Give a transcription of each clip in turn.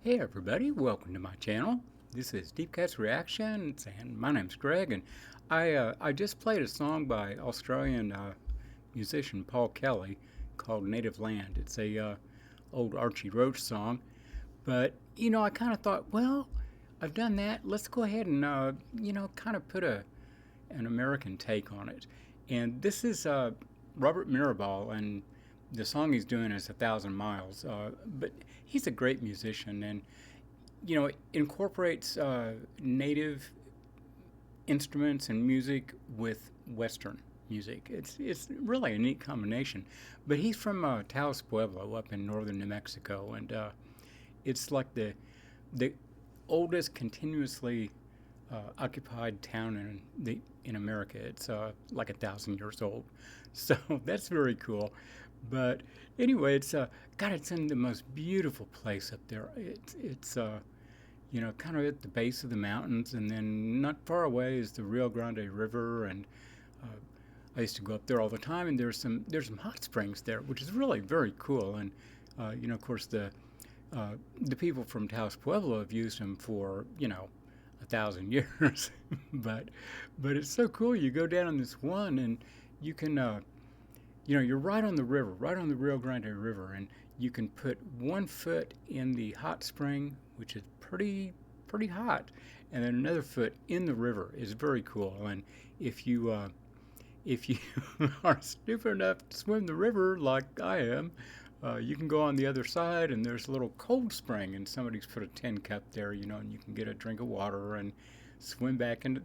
Hey everybody, welcome to my channel. This is Deep Cuts Reactions, and my name's Greg. And I just played a song by Australian musician Paul Kelly called "Native Land." It's a old Archie Roach song, but I kind of thought, well, I've done that. Let's go ahead and kind of put an American take on it. And this is Robert Mirabal, and the song he's doing is 1,000 Miles. But he's a great musician, and it incorporates native instruments and music with Western music. It's really a neat combination. But he's from Taos Pueblo up in northern New Mexico, and it's like the oldest continuously occupied town in America. It's like 1,000 years old, so that's very cool. But anyway, it's it's in the most beautiful place up there. It's kind of at the base of the mountains, and then not far away is the Rio Grande River, and I used to go up there all the time. And there's some hot springs there, which is really very cool. And of course, the people from Taos Pueblo have used them for 1,000 years. but it's so cool. You go down on this one, and you can you're right on the river, right on the Rio Grande River, and you can put 1 foot in the hot spring, which is pretty hot, and then another foot in the river. Is very cool. And if you are stupid enough to swim the river like I am, you can go on the other side, and there's a little cold spring, and somebody's put a tin cup there, and you can get a drink of water and swim back into,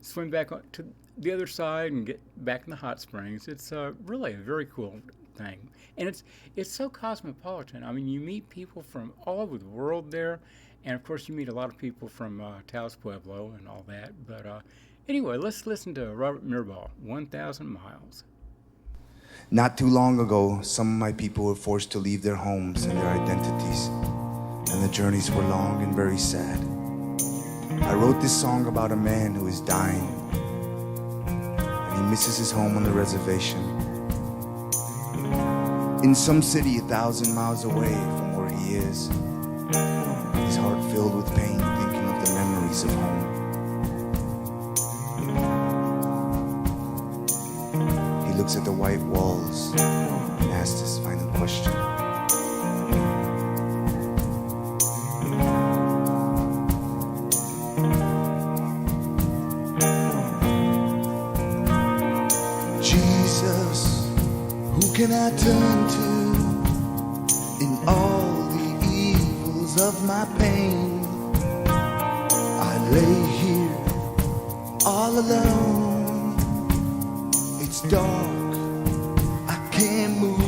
swim back to the other side and get back in the hot springs. It's really a very cool thing, and it's so cosmopolitan. I mean, you meet people from all over the world there, and of course you meet a lot of people from Taos Pueblo and all that. But anyway, let's listen to Robert Mirabal, 1,000 Miles. Not too long ago, some of my people were forced to leave their homes and their identities, and the journeys were long and very sad. I wrote this song about a man who is dying, and he misses his home on the reservation. In some city 1,000 miles away from where he is, his heart filled with pain thinking of the memories of home. He looks at the white walls and asks this final question. Jesus, who can I turn to in all the evils of my pain? I lay here all alone. It's dark, I can't move.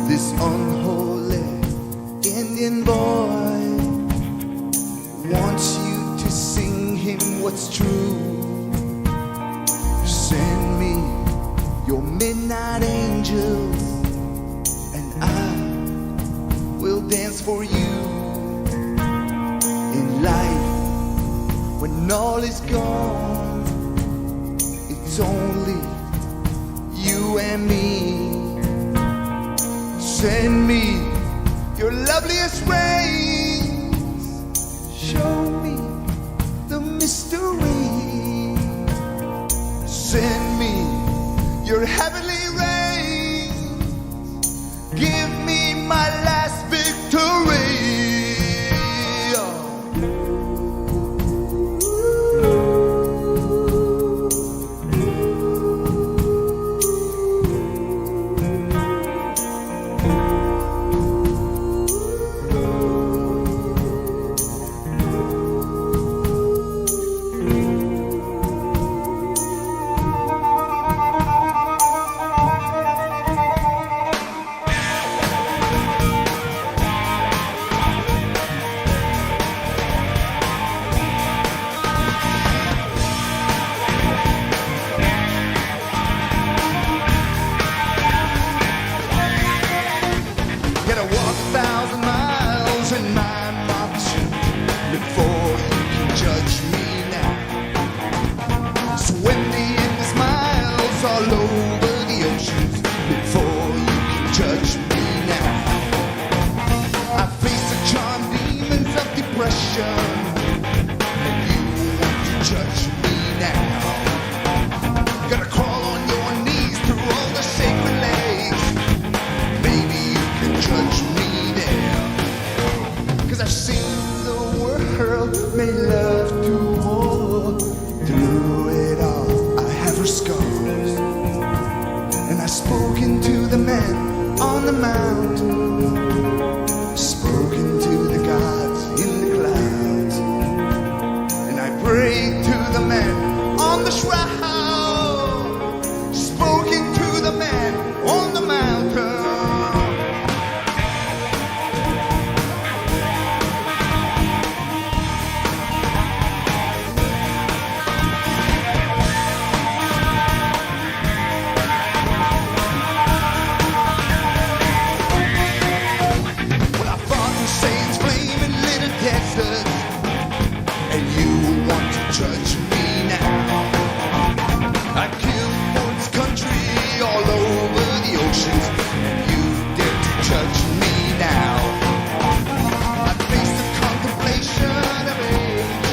This unholy Indian boy wants you to sing him what's true. Send me your midnight angels, and I will dance for you. In life, when all is gone, it's only you and me. Send me your loveliest rays, show me the mystery. Send me your heavenly rays, give me my last victory. made love to war. Through it all, I have her scars. And I spoke into the man on the mountain, spoken to the gods in the clouds, and I prayed to the man on the shroud, spoken to the man on the mountain. And you want to judge me now. I killed for this country all over the oceans, and you dare to judge me now. I face the contemplation of age,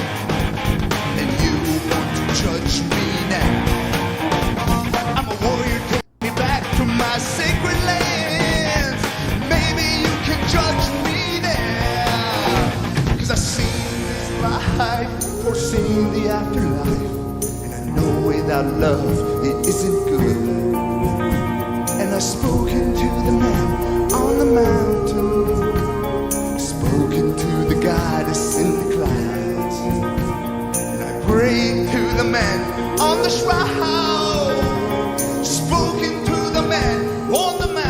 and you want to judge me now. I'm a warrior, take me back to my sacred lands. Maybe you can judge me there, 'cause I've seen life, foreseen the afterlife, and I know without love it isn't good. And I've spoken to the man on the mountain, spoken to the goddess in the clouds, and I prayed to the man on the shroud, spoken to the man on the mountain.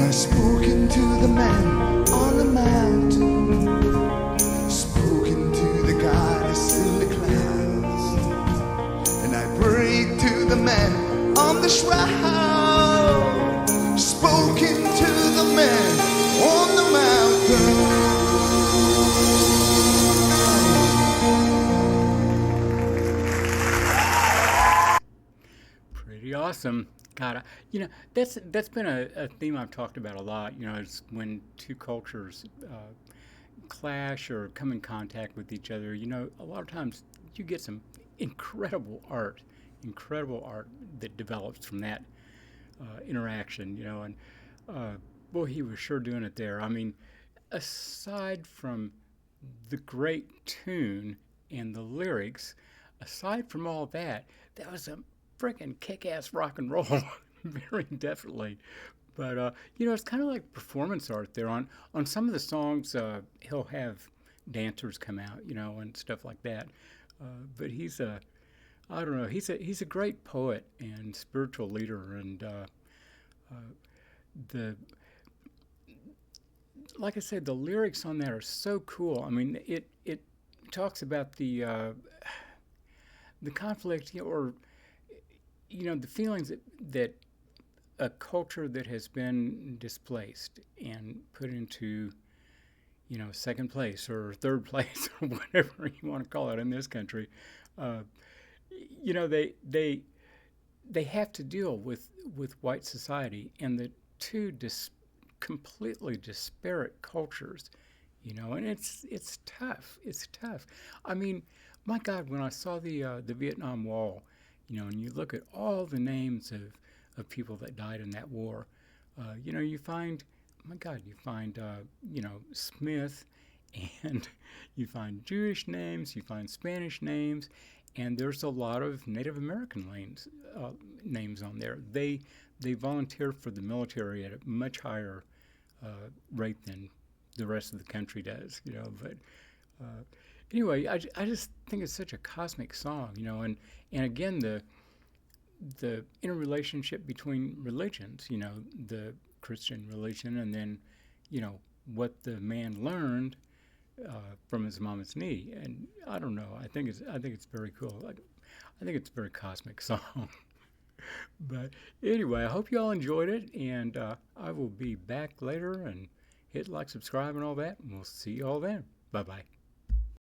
Spoken to the man on the mountain, spoken to the goddess in the clouds, and I prayed to the man on the shroud, spoken to the man on the mountain. Pretty awesome. God, that's been a theme I've talked about a lot. It's when two cultures clash or come in contact with each other. A lot of times you get some incredible art that develops from that interaction. And boy, he was sure doing it there. I mean, aside from the great tune and the lyrics, aside from all that, that was a freaking kick-ass rock and roll, very definitely. But it's kind of like performance art there. On some of the songs, he'll have dancers come out, and stuff like that. But I don't know, he's a great poet and spiritual leader, and the like I said, the lyrics on that are so cool. I mean, it talks about the conflict, or the feelings that a culture that has been displaced and put into, second place or third place or whatever you want to call it in this country, they have to deal with white society and the two completely disparate cultures, and it's tough. It's tough. I mean, my God, when I saw the Vietnam Wall, and you look at all the names of people that died in that war, you find, my God, you find, Smith, and you find Jewish names, you find Spanish names, and there's a lot of Native American names on there. They volunteer for the military at a much higher rate than the rest of the country does, but anyway, I just think it's such a cosmic song, and again, the interrelationship between religions. You know, the Christian religion, and then, you know, what the man learned from his mama's knee. And I don't know. I think it's very cool. I think it's a very cosmic song. But anyway, I hope you all enjoyed it, and I will be back later and hit like, subscribe, and all that. And we'll see you all then. Bye bye.